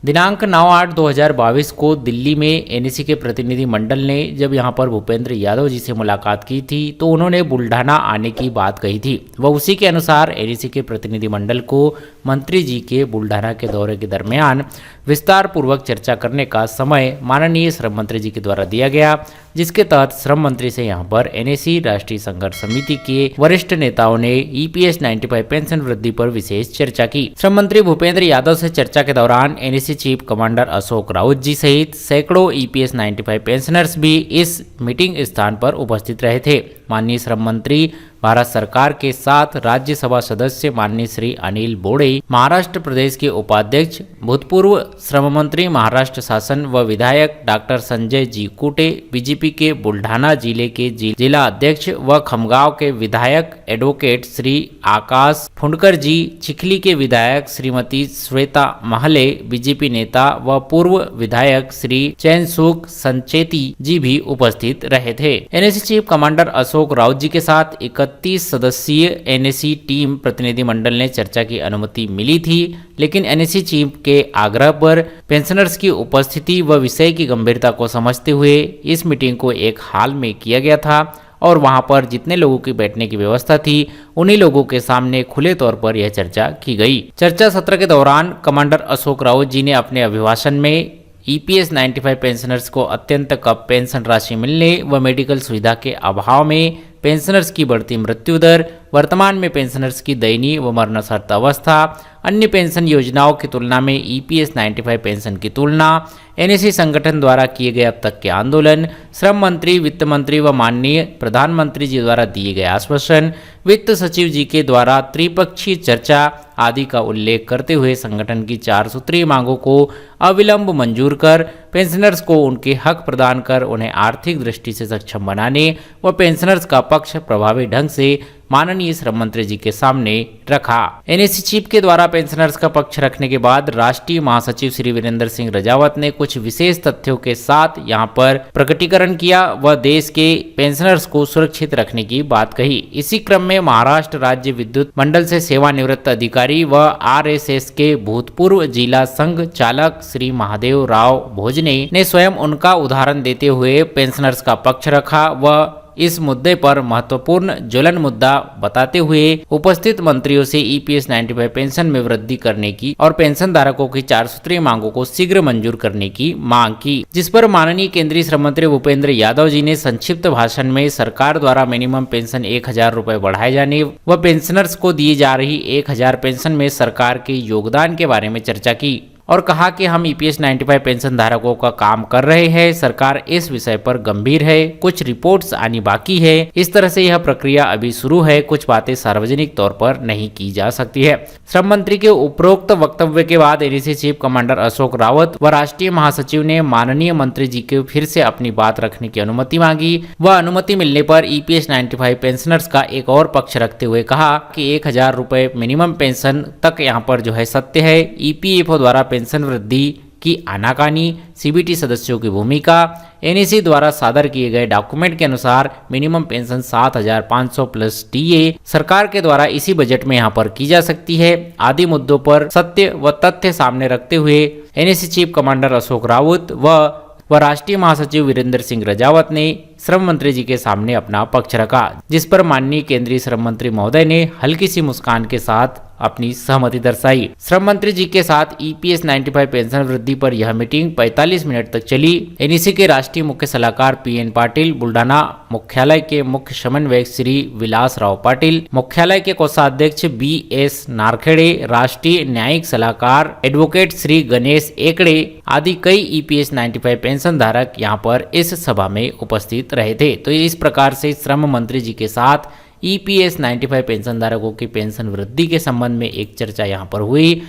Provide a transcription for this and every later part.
दिनांक 9/8/2022 को दिल्ली में एनएसी के प्रतिनिधि मंडल ने जब यहां पर भूपेंद्र यादव जी से मुलाकात की थी तो उन्होंने बुल्ढाना आने की बात कही थी। वह उसी के अनुसार एनएसी के प्रतिनिधि मंडल को मंत्री जी के बुल्ढाना के दौरे के दरमियान विस्तार पूर्वक चर्चा करने का समय माननीय श्रम मंत्री जी के द्वारा दिया गया, जिसके तहत श्रम मंत्री से यहां पर एनएसी राष्ट्रीय संघर्ष समिति के वरिष्ठ नेताओं ने ईपीएस 95 पेंशन वृद्धि पर विशेष चर्चा की। श्रम मंत्री भूपेंद्र यादव से चर्चा के दौरान NAC chief commander Ashok Raut ji सहित सैकड़ों ईपीएस 95 पेंशनर्स भी इस मीटिंग स्थान पर उपस्थित रहे थे। माननीय श्रम मंत्री भारत सरकार के साथ राज्यसभा सदस्य माननीय श्री अनिल बोड़े, महाराष्ट्र प्रदेश के उपाध्यक्ष, भूतपूर्व श्रम मंत्री, महाराष्ट्र शासन व विधायक डॉक्टर संजय जी कुटे, बीजेपी के बुल्ढाना जिले के जिला अध्यक्ष व खमगांव के विधायक एडवोकेट श्री आकाश फुंडकर जी, चिखली के विधायक श्रीमती श्वेता महले, बीजेपी नेता व पूर्व विधायक श्री चैनसुख संचेती जी भी उपस्थित रहे थे। NAC chief commander Ashok Raut ji के साथ 31 सदस्यीय एनएसी टीम प्रतिनिधि मंडल ने चर्चा की अनुमति मिली थी, लेकिन एनएसी चीफ के आग्रह पर पेंशनर्स की उपस्थिति व विषय की गंभीरता को समझते हुए इस मीटिंग को एक हॉल में किया गया था और वहां पर जितने लोगों की बैठने की व्यवस्था थी उन्हीं लोगों के सामने खुले तौर पर यह चर्चा की गई। चर्चा सत्र के दौरान कमांडर अशोक राउत जी ने अपने अभिभाषण में ईपीएस 95 पेंशनर्स को अत्यंत कम पेंशन राशि मिलने व मेडिकल सुविधा के अभाव में पेंशनर्स की बढ़ती मृत्यु दर, वर्तमान में पेंशनर्स की दयनीय व मरणासन्न अवस्था, अन्य पेंशन योजनाओं की तुलना में ईपीएस 95 पेंशन की तुलना, एनएसी संगठन द्वारा किए गए अब तक के आंदोलन, श्रम मंत्री, वित्त मंत्री व माननीय प्रधानमंत्री जी द्वारा दिए गए आश्वासन, वित्त सचिव जी के द्वारा त्रिपक्षीय चर्चा आदि का उल्लेख करते हुए संगठन की 4 सूत्रीय मांगों को अविलंब मंजूर कर पेंशनर्स को उनके हक प्रदान कर उन्हें आर्थिक दृष्टि से सक्षम बनाने व पेंशनर्स का पक्ष प्रभावी ढंग से माननीय श्रम मंत्री जी के सामने रखा। एनएसी चीफ के द्वारा पेंशनर्स का पक्ष रखने के बाद राष्ट्रीय महासचिव श्री वीरेंद्र सिंह रजावत ने कुछ विशेष तथ्यों के साथ यहां पर प्रकटीकरण किया व देश के पेंशनर्स को सुरक्षित रखने की बात कही। इसी क्रम में महाराष्ट्र राज्य विद्युत मंडल से सेवानिवृत्त अधिकारी व आरएसएस के भूतपूर्व जिला संघ चालक श्री महादेव राव भोजने ने स्वयं उनका उदाहरण देते हुए पेंशनर्स का पक्ष रखा व इस मुद्दे पर महत्वपूर्ण ज्वलन मुद्दा बताते हुए उपस्थित मंत्रियों से ईपीएस 95 पेंशन में वृद्धि करने की और पेंशन धारकों की 4 सूत्रीय मांगों को शीघ्र मंजूर करने की मांग की, जिस पर माननीय केंद्रीय श्रम मंत्री भूपेंद्र यादव जी ने संक्षिप्त भाषण में सरकार द्वारा मिनिमम पेंशन 1000 रुपए बढ़ाए जाने व पेंशनर्स को दी जा रही 1000 पेंशन में सरकार के योगदान के बारे में चर्चा की और कहा कि हम ईपीएस 95 पेंशन धारकों का काम कर रहे हैं, सरकार इस विषय पर गंभीर है, कुछ रिपोर्ट्स आनी बाकी है, इस तरह से यह प्रक्रिया अभी शुरू है, कुछ बातें सार्वजनिक तौर पर नहीं की जा सकती है। श्रम मंत्री के उपरोक्त वक्तव्य के बाद NAC chief commander Ashok Rawat व राष्ट्रीय महासचिव ने माननीय मंत्री जी के फिर से अपनी बात रखने की अनुमति मांगी व अनुमति मिलने पर ईपीएस 95 पेंशनर्स का एक और पक्ष रखते हुए कहा कि 1000 रुपए मिनिमम पेंशन तक यहाँ पर जो है सत्य है। ईपीएफओ द्वारा पेंशन वृद्धि की आनाकानी, सीबीटी सदस्यों की भूमिका, एनएसी द्वारा सादर किए गए डॉक्यूमेंट के अनुसार मिनिमम पेंशन 7500 प्लस डीए सरकार के द्वारा इसी बजट में यहां पर की जा सकती है आदि मुद्दों पर सत्य व तथ्य सामने रखते हुए NAC chief commander Ashok Rawat व राष्ट्रीय महासचिव वीरेंद्र सिंह रजावत ने श्रम मंत्री जी के सामने अपना पक्ष रखा, जिस पर माननीय केंद्रीय श्रम मंत्री महोदय ने हल्की सी मुस्कान के साथ अपनी सहमति दर्शाई। श्रम मंत्री जी के साथ ईपीएस 95 पेंशन वृद्धि पर यह मीटिंग 45 मिनट तक चली। एनएसी के राष्ट्रीय मुख्य सलाहकार पीएन पाटिल, बुल्ढाना मुख्यालय के मुख्य समन्वयक श्री विलास राव पाटिल, मुख्यालय के कोषाध्यक्ष बीएस नारखेड़े, राष्ट्रीय न्यायिक सलाहकार एडवोकेट श्री गणेश एकड़े आदि कई ईपीएस 95 पेंशन धारक यहाँ पर इस सभा में उपस्थित रहे थे। तो इस प्रकार से श्रम मंत्री जी के साथ ईपीएस 95 पेंशन धारकों की पेंशन वृद्धि के संबंध में एक चर्चा यहाँ पर हुई।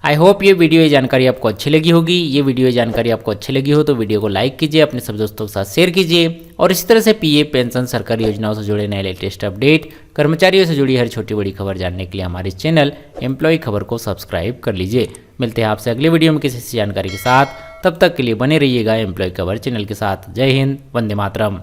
आई होप ये वीडियो, ये जानकारी आपको अच्छी लगी होगी। ये वीडियो, ये जानकारी आपको अच्छी लगी हो तो वीडियो को लाइक कीजिए, अपने सब दोस्तों के साथ शेयर कीजिए और इसी तरह से पीएफ पेंशन सरकारी योजनाओं से जुड़े नए लेटेस्ट अपडेट, कर्मचारियों से जुड़ी हर छोटी बड़ी खबर जानने के लिए हमारे चैनल एम्प्लॉय खबर को सब्सक्राइब कर लीजिए। मिलते हैं आपसे अगले वीडियो में किसी जानकारी के साथ, तब तक के लिए बने रहिएगा एम्प्लॉय खबर चैनल के साथ। जय हिंद, वंदे मातरम।